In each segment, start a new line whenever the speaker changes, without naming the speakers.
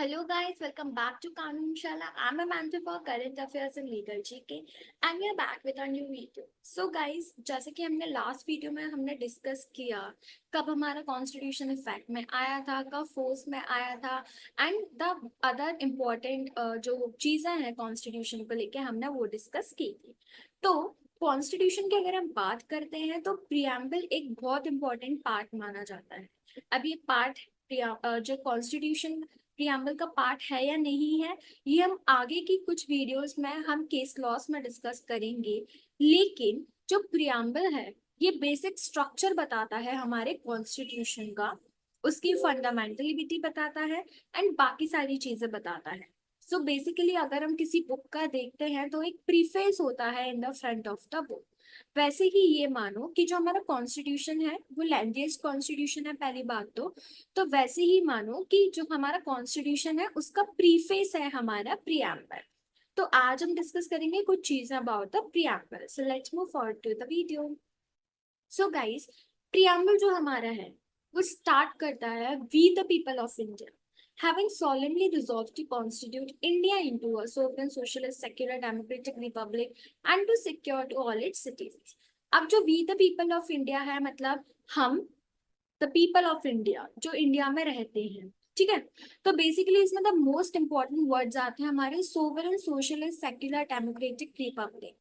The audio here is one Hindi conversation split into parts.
Hello guys, welcome back to Kanun Shala. I'm Amanda for Current Affairs and Legal GK and we are back with our new video. So guys, जैसे कि हमने लास्ट वीडियो में हमने डिस्कस किया कब हमारा कॉन्स्टिट्यूशन इफेक्ट में आया था, कब फोर्स में आया था एंड द अदर इम्पोर्टेंट जो चीज़ें हैं कॉन्स्टिट्यूशन को लेके हमने वो डिस्कस की थी। तो कॉन्स्टिट्यूशन की अगर हम बात करते हैं तो प्रियम्बल एक बहुत इंपॉर्टेंट पार्ट माना जाता है। अब ये पार्ट जो कॉन्स्टिट्यूशन प्रियम्बल का पार्ट है या नहीं है, ये हम आगे की कुछ वीडियोस में हम केस लॉस में डिस्कस करेंगे। लेकिन जो प्रियम्बल है ये बेसिक स्ट्रक्चर बताता है हमारे कॉन्स्टिट्यूशन का, उसकी फंडामेंटलिटी बताता है एंड बाकी सारी चीजें बताता है। सो बेसिकली अगर हम किसी बुक का देखते हैं तो एक प्रीफेस होता है in the front of the book. वैसे ही ये मानो कि जो हमारा कॉन्स्टिट्यूशन है वो लेंथीएस्ट कॉन्स्टिट्यूशन है, पहली बात तो वैसे ही मानो कि जो हमारा कॉन्स्टिट्यूशन है उसका प्रीफेस है हमारा प्रियम्बल। तो आज हम डिस्कस करेंगे कुछ चीजें about the preamble. So let's move forward to the video. So guys, preamble जो हमारा है वो स्टार्ट करता है we the people of India having solemnly resolved to constitute India into a sovereign, socialist, secular, democratic republic and to secure to all its citizens। अब जो we the people of India है मतलब हम द पीपल ऑफ इंडिया जो इंडिया में रहते हैं, ठीक है। तो बेसिकली इसमें द मोस्ट इंपॉर्टेंट वर्ड्स आते हैं हमारे sovereign, socialist, secular, democratic, Republic.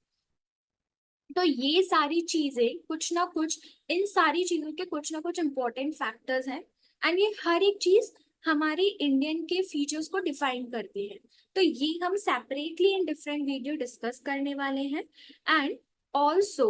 तो ये सारी चीजें कुछ ना कुछ, इन सारी चीजों के कुछ ना कुछ इंपॉर्टेंट फैक्टर्स हैं एंड ये हर एक चीज हमारी इंडियन के फीचर्स को डिफाइन करती है। तो ये हम separately in different video discuss करने वाले हैं। एंड ऑल्सो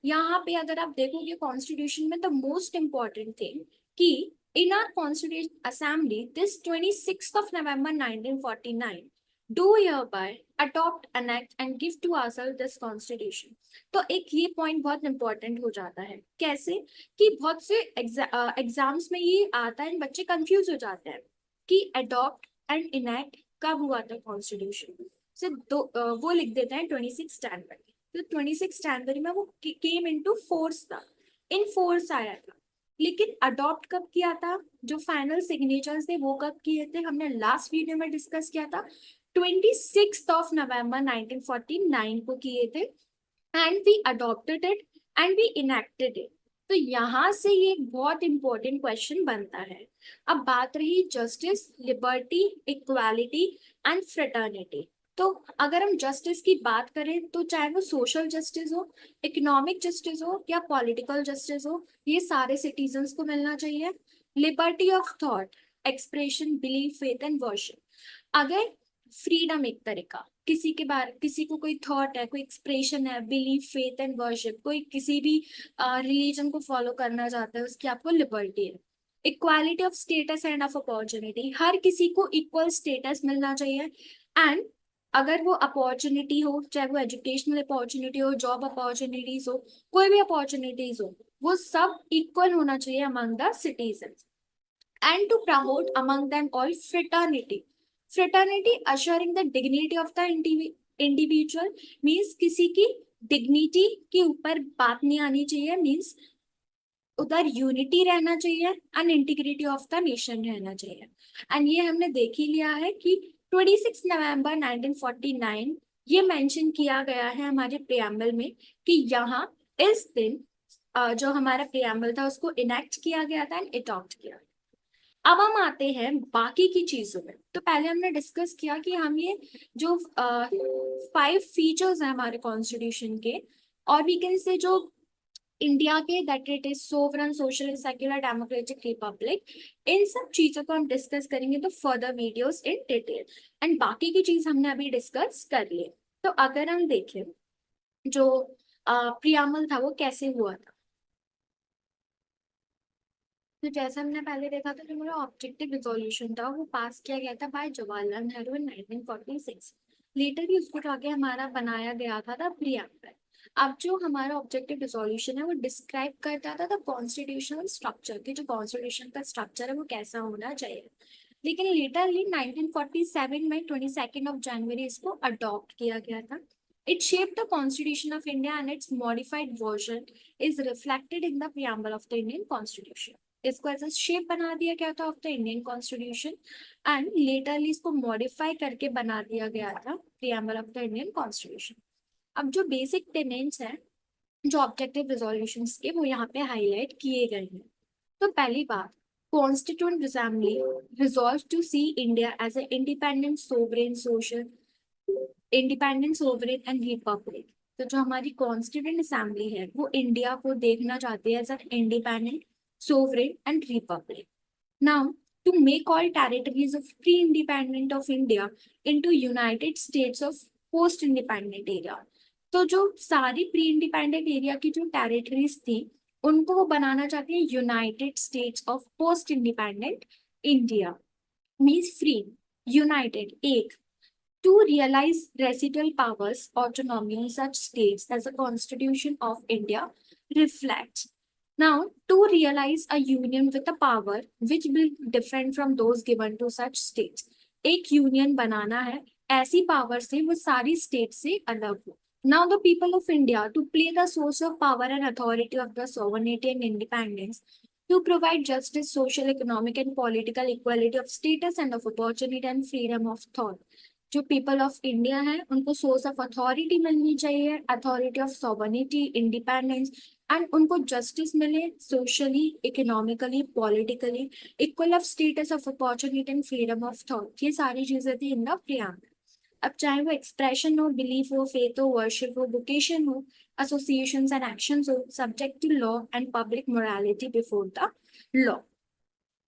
यहाँ पे अगर आप देखोगे कॉन्स्टिट्यूशन में द मोस्ट इम्पॉर्टेंट थिंग कि इन are constitution assembly this 26th of November 1949 do hereby adopt, enact and give to ourselves this constitution। तो एक ये पॉइंट बहुत इंपॉर्टेंट हो जाता है। कैसे कि बहुत से एग्जाम्स में ये आता है, बच्चे कंफ्यूज हो जाते हैं कि अडॉप्ट एंड इनैक्ट कब हुआ था कॉन्स्टिट्यूशन से। वो लिख देते हैं 26 जनवरी। तो 26 जनवरी में वो केम इनटू फोर्स था, इन फोर्स आया था। लेकिन अडॉप्ट कब किया था, जो फाइनल सिग्नेचर्स थे वो कब किए थे, हमने लास्ट वीडियो में डिस्कस किया था 26th of November 1949 को किए थे and we adopted it and we enacted it. तो यहाँ से ये एक बहुत इंपॉर्टेंट क्वेश्चन बनता है। अब बात रही justice, liberty, equality and fraternity. तो अगर हम जस्टिस की बात करें तो चाहे वो सोशल जस्टिस हो, इकोनॉमिक जस्टिस हो या पॉलिटिकल जस्टिस हो, ये सारे सिटीजन्स को मिलना चाहिए। Liberty of thought, expression, belief, faith and worship. अगर फ्रीडम एक तरह का, किसी के बारे, किसी को कोई थॉट है, कोई एक्सप्रेशन है, बिलीफ, फेथ एंड वर्शिप, कोई किसी भी रिलीजन को फॉलो करना चाहता है, उसकी आपको लिबर्टी है। Equality of status and of opportunity, हर किसी को इक्वल स्टेटस मिलना चाहिए। एंड अगर वो अपॉर्चुनिटी हो, चाहे वो एजुकेशनल अपॉर्चुनिटी हो, जॉब अपॉर्चुनिटीज हो, कोई भी अपॉर्चुनिटीज हो, वो सब इक्वल होना चाहिए among the citizens. And to promote among them all fraternity. Fraternity assuring the dignity of the individual means किसी की डिग्निटी के ऊपर बात नहीं आनी चाहिए, मीन्स उधर यूनिटी रहना चाहिए and integrity of the nation रहना चाहिए। एंड ये हमने देख ही लिया है कि 26 नवंबर 1949 ये मेंशन किया गया है हमारे प्रियम्बल में कि यहाँ इस दिन जो हमारा प्रियम्बल था उसको इनेक्ट किया गया था एंड अडॉप्ट किया। अब हम आते हैं बाकी की चीजों में। तो पहले हमने डिस्कस किया कि हम ये जो 5 फीचर्स हैं हमारे कॉन्स्टिट्यूशन के, और वी कैन से जो इंडिया के, that it is sovereign, socialist, secular, democratic, republic, इन सब चीजों को हम डिस्कस करेंगे तो further videos in detail. And बाकी की चीज हमने अभी डिस्कस कर ली। तो अगर हम देखें जो प्रियम्बल था वो कैसे हुआ था, तो जैसा हमने पहले देखा था जो मेरा ऑब्जेक्टिव रिजोल्यूशन था वो पास किया गया था बाय जवाहरलाल नेहरू इन 1946। लेटर भी उसको जाके हमारा बनाया गया था द प्रियम्बल। अब जो हमारा ऑब्जेक्टिव रिजोल्यूशन है वो डिस्क्राइब करता था द कॉन्स्टिट्यूशनल स्ट्रक्चर की, जो कॉन्स्टिट्यूशन का स्ट्रक्चर है वो कैसा होना चाहिए। लेकिन लेटरली 1947 में 22 इसको अडॉप्ट किया गया था। It shaped the Constitution of India and its modified version is reflected in the preamble of the Indian Constitution। इसको एज अ शेप बना दिया गया था of the Indian constitution and latterly इसको मॉडिफाई करके बना दिया गया था preamble of the Indian constitution. अब जो बेसिक टेनेंट्स हैं, जो ऑब्जेक्टिव रेजोल्यूशंस के, वो यहाँ पे हाईलाइट किए गए हैं। तो पहली बात, constituent assembly resolve to see India as a independent sovereign and republic. तो जो हमारी कॉन्स्टिट्यूएंट असेंबली है वो इंडिया को देखना चाहती है as an independent sovereign and republic. Now to make all territories of pre independent of India into united states of post independent area. तो जो सारी प्री इंडिपेंडेंट एरिया की जो टेरिटरीज थी उनको वो बनाना चाहते हैं United states of post independent India. Means free, United, एक, to realize residual powers autonomy in such states as the Constitution of India reflects. Now, to realize a union with a power which will be different from those given to such states. एक यूनियन बनाना है ऐसी पावर से वो सारी स्टेट से अलग हो। Now the people of India to play the source of power and authority of the sovereignty and independence, to provide justice, social, economic and political equality of status and of opportunity and freedom of thought. जो पीपल ऑफ इंडिया है उनको सोर्स ऑफ अथॉरिटी मिलनी चाहिए, authority of sovereignty, independence, and उनको जस्टिस मिले socially, economically, politically, equal of status of opportunity and freedom of thought. ये सारी चीजें थी इन द प्रियम्बल। अब चाहे वो एक्सप्रेशन हो, बिलीफ हो, फेथ हो, वर्शिप हो, वोकेशन हो, एसोसिएशंस एंड एक्शंस हो, subject to law and public morality before the law.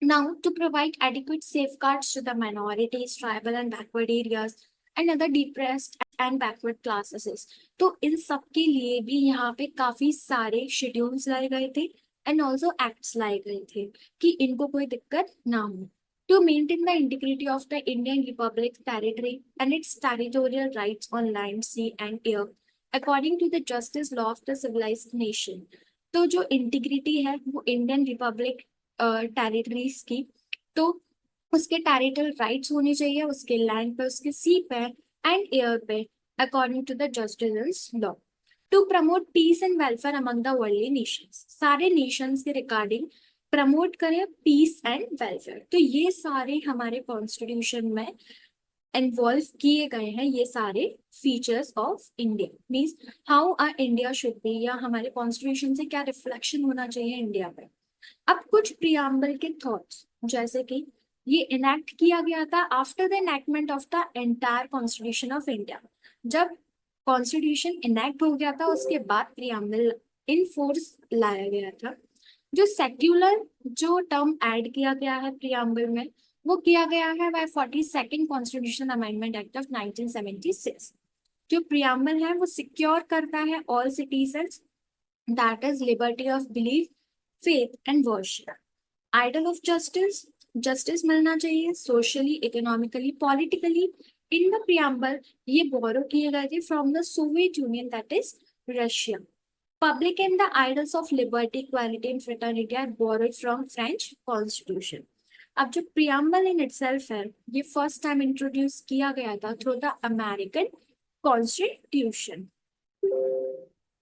Now, to provide adequate safeguards to the minorities, tribal and backward areas, and other depressed and backward classes. तो इन सब के लिए भी यहाँ पे काफी सारे शेड्यूल्स लाए गए थे एंड ऑल्सो एक्ट्स लाए गए थे कि इनको कोई दिक्कत ना हो। To maintain the integrity of the Indian Republic territory and its territorial rights on land, sea and air, according to the justice law of the civilized nation. तो जो इंटीग्रिटी है वो इंडियन रिपब्लिक टेरिटरीज की, तो उसके टेरिटोरियल राइट्स होने चाहिए उसके लैंड पे, उसके सी पे एंड एयर पे, according to the justice law. To promote peace and welfare among the worldly nations, सारे नेशंस के रिगार्डिंग प्रमोट करें पीस एंड वेलफेयर। तो ये सारे हमारे कॉन्स्टिट्यूशन में इन्वॉल्व किए गए हैं, ये सारे features of India. Means how R India should be, या हमारे कॉन्स्टिट्यूशन से क्या रिफ्लेक्शन होना चाहिए इंडिया पे। अब कुछ प्रियम्बल के थॉट्स, जैसे कि ये इनेक्ट किया गया था after the enactment of the entire constitution of India. जब कॉन्स्टिट्यूशन इनेक्ट हो गया था उसके बाद प्रियम्बल इन फोर्स लाया गया था। जो सेक्युलर जो टर्म ऐड किया गया है प्रियम्बल में वो किया गया है by 42nd constitution amendment act of 1976। जो प्रियम्बल है वो सिक्योर करता है all citizens, that is liberty of belief, faith and worship. Ideal of justice, justice मिलना चाहिए socially, economically, politically. In the preamble ये बोरो किए गए थे from the Soviet Union, that is Russia. Public and the idols of liberty, equality and fraternity are borrowed from French Constitution. अब जो preamble in itself है ये फर्स्ट टाइम इंट्रोड्यूस किया गया था through the American constitution.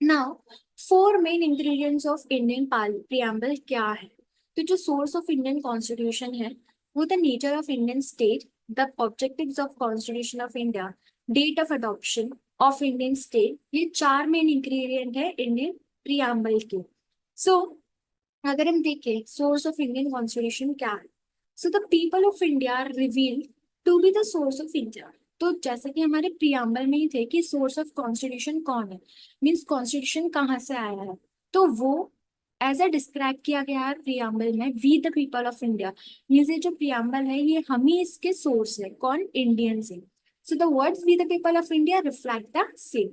Now four main ingredients of Indian preamble क्या है। तो जो सोर्स ऑफ इंडियन कॉन्स्टिट्यूशन है वो the nature of Indian state, the objectives of constitution of India, date of adoption of Indian state, ये चार मेन इंग्रेडिएंट है इंडियन प्रियम्बल के। सो अगर हम देखें सोर्स ऑफ इंडियन कॉन्स्टिट्यूशन क्या है, so the people of India reveal to be the source of India. तो जैसे कि हमारे प्रियम्बल में ही थे कि सोर्स ऑफ कॉन्स्टिट्यूशन कौन है, मीन्स कॉन्स्टिट्यूशन कहाँ से आया है, तो वो एज अ डिस्क्राइब किया गया है प्रियम्बल में, we the people of India. Means ये जो प्रियम्बल है ये हम ही इसके सोर्स है, कौन, इंडियन से। So the words we the people of India reflect the same.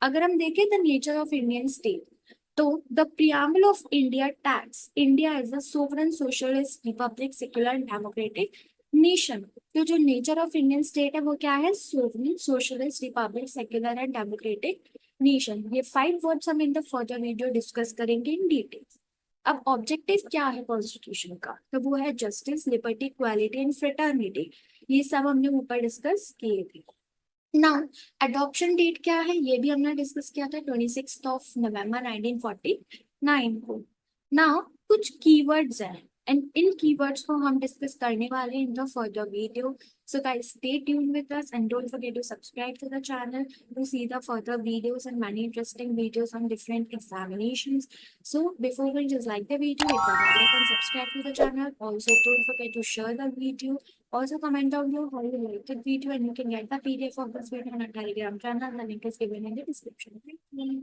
अगर हम देखें the nature of Indian state, तो the preamble of India tags India as a sovereign, socialist, republic, secular and democratic nation. तो जो nature of Indian state है वो क्या है, sovereign, socialist, republic, secular and democratic nation। ये 5 words हम in the further video discuss करेंगे in details। अब ऑब्जेक्टिव क्या है कॉन्स्टिट्यूशन का, तो वो है justice, liberty, equality and fraternity. ये सब हमने ऊपर डिस्कस किए थे। नाउ अडॉप्शन डेट क्या है ये भी हमने डिस्कस किया था 26 नवंबर 1949 को। नाउ कुछ कीवर्ड्स हैं एंड इन कीवर्ड्स को हम डिस्कस करने वाले हैं in the further video. So guys, stay tuned with us and don't forget to subscribe to the channel to see the further videos and many interesting videos on different examinations. So before we just like the video, hit the like and subscribe to the channel. Also don't forget to share the video. Also comment down below how you liked the video, and you can get the PDF of this video on our Telegram channel. The link is given in the description. Thank you.